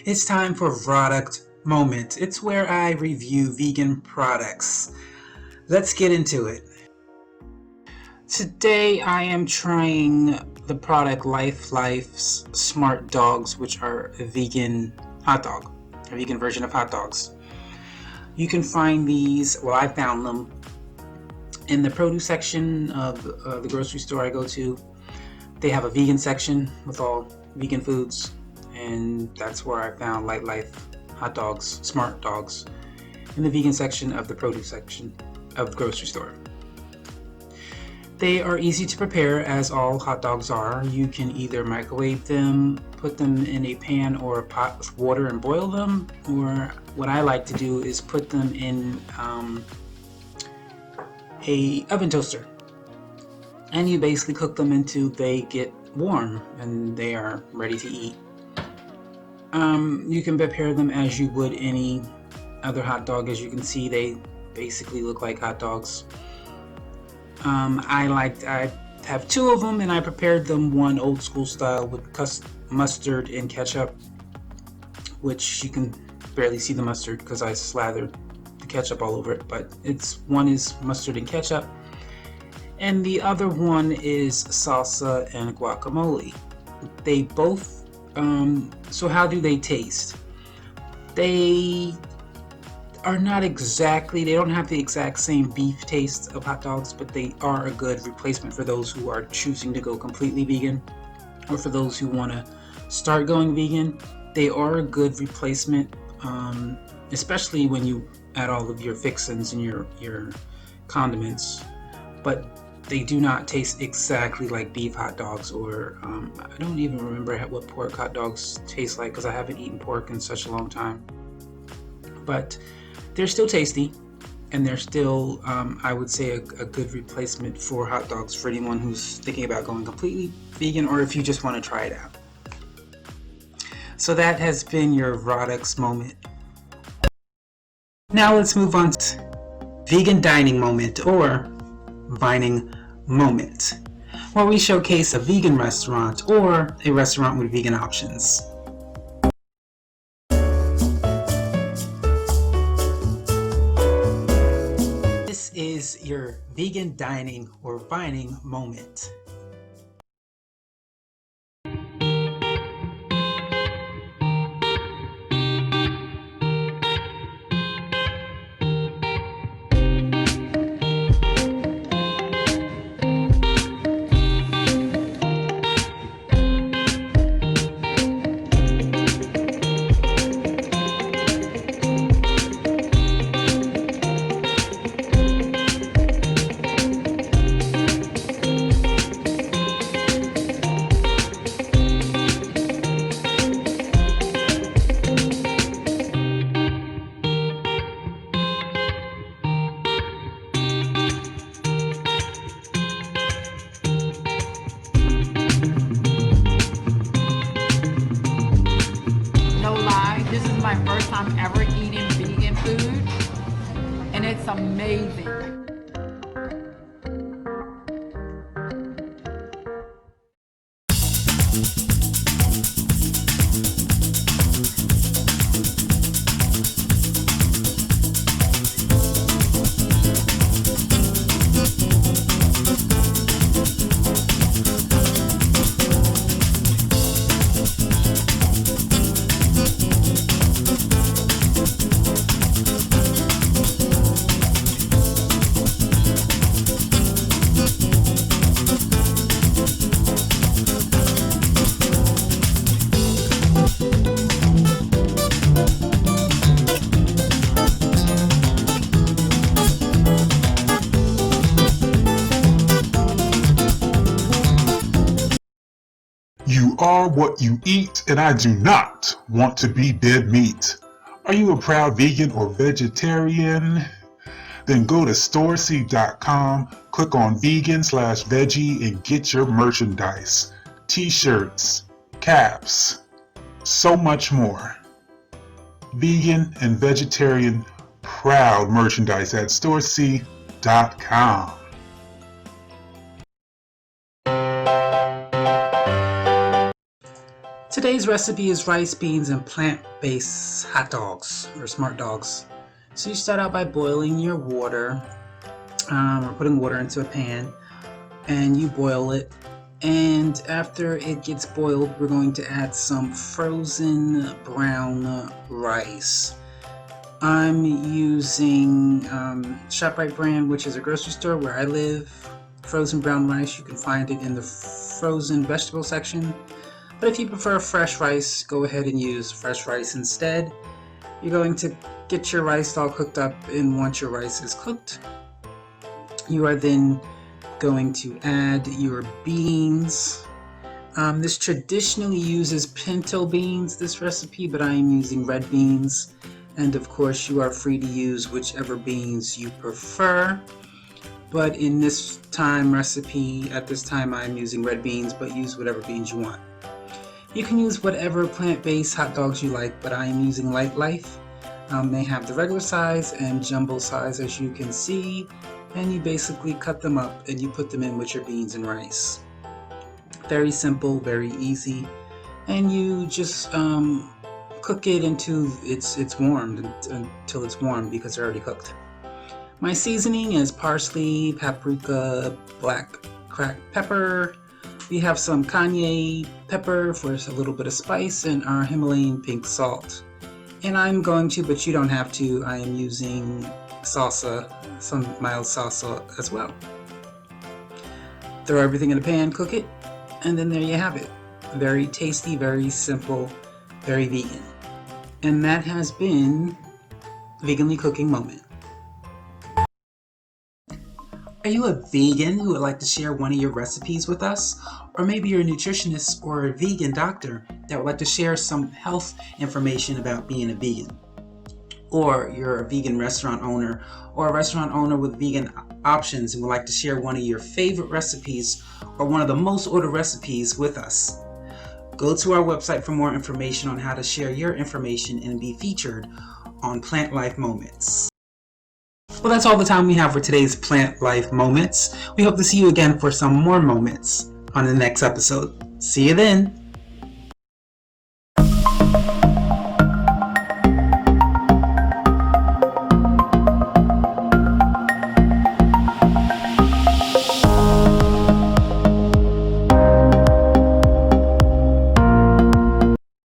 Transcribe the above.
It's time for Product Moment. It's where I review vegan products. Let's get into it. Today I am trying the product Life's Smart Dogs, which are a vegan hot dog, a vegan version of hot dogs. You can find these, well, I found them in the produce section of the grocery store I go to. They have a vegan section with all vegan foods, and that's where I found Life hot dogs, smart dogs, in the vegan section of the produce section of the grocery store. They are easy to prepare, as all hot dogs are. You can either microwave them, put them in a pan or a pot with water and boil them, or what I like to do is put them in a oven toaster, and you basically cook them until they get warm and they are ready to eat. You can prepare them as you would any other hot dog. As you can see, they basically look like hot dogs. I have two of them, and I prepared them one old school style with mustard and ketchup, which you can barely see the mustard because I slathered the ketchup all over it, but one is mustard and ketchup, and the other one is salsa and guacamole. They both so how do they taste? They are not exactly, they don't have the exact same beef taste of hot dogs, but they are a good replacement for those who are choosing to go completely vegan, or for those who want to start going vegan. They are a good replacement, especially when you add all of your fixins and your condiments, but they do not taste exactly like beef hot dogs, or I don't even remember what pork hot dogs taste like because I haven't eaten pork in such a long time. But they're still tasty, and they're still, I would say, a good replacement for hot dogs for anyone who's thinking about going completely vegan, or if you just want to try it out. So that has been your Rodux moment. Now let's move on to Vegan Dining Moment, or Vining Moment, where we showcase a vegan restaurant or a restaurant with vegan options. This is your vegan dining or vining moment. This is my first time ever eating vegan food, and it's amazing. You are what you eat, and I do not want to be dead meat. Are you a proud vegan or vegetarian? Then go to storec.com, click on vegan/veggie, and get your merchandise. T-shirts, caps, so much more. Vegan and vegetarian proud merchandise at storec.com. Today Today's recipe is rice, beans, and plant-based hot dogs, or smart dogs. So you start out by boiling your water, or putting water into a pan, and you boil it. And after it gets boiled, we're going to add some frozen brown rice. I'm using ShopRite brand, which is a grocery store where I live. Frozen brown rice, you can find it in the frozen vegetable section. But if you prefer fresh rice, go ahead and use fresh rice instead. You're going to get your rice all cooked up, and once your rice is cooked, you are then going to add your beans. This traditionally uses pinto beans, this recipe, but I am using red beans. And of course, you are free to use whichever beans you prefer. But in this time recipe, at this time, I'm using red beans, but use whatever beans you want. You can use whatever plant-based hot dogs you like, but I am using Light Life. They have the regular size and jumbo size, as you can see, and you basically cut them up and you put them in with your beans and rice. Very simple, very easy, and you just cook it until it's warmed, until it's warm, because they're already cooked. My seasoning is parsley, paprika, black cracked pepper. We have some cayenne pepper for a little bit of spice, and our Himalayan pink salt. And I'm going to, but you don't have to, I am using salsa, some mild salsa as well. Throw everything in a pan, cook it, and then there you have it. Very tasty, very simple, very vegan. And that has been Veganly Cooking Moment. Are you a vegan who would like to share one of your recipes with us? Or maybe you're a nutritionist or a vegan doctor that would like to share some health information about being a vegan. Or you're a vegan restaurant owner or a restaurant owner with vegan options and would like to share one of your favorite recipes or one of the most ordered recipes with us. Go to our website for more information on how to share your information and be featured on Plant Life Moments. Well, that's all the time we have for today's Plant Life Moments. We hope to see you again for some more moments on the next episode. See you then.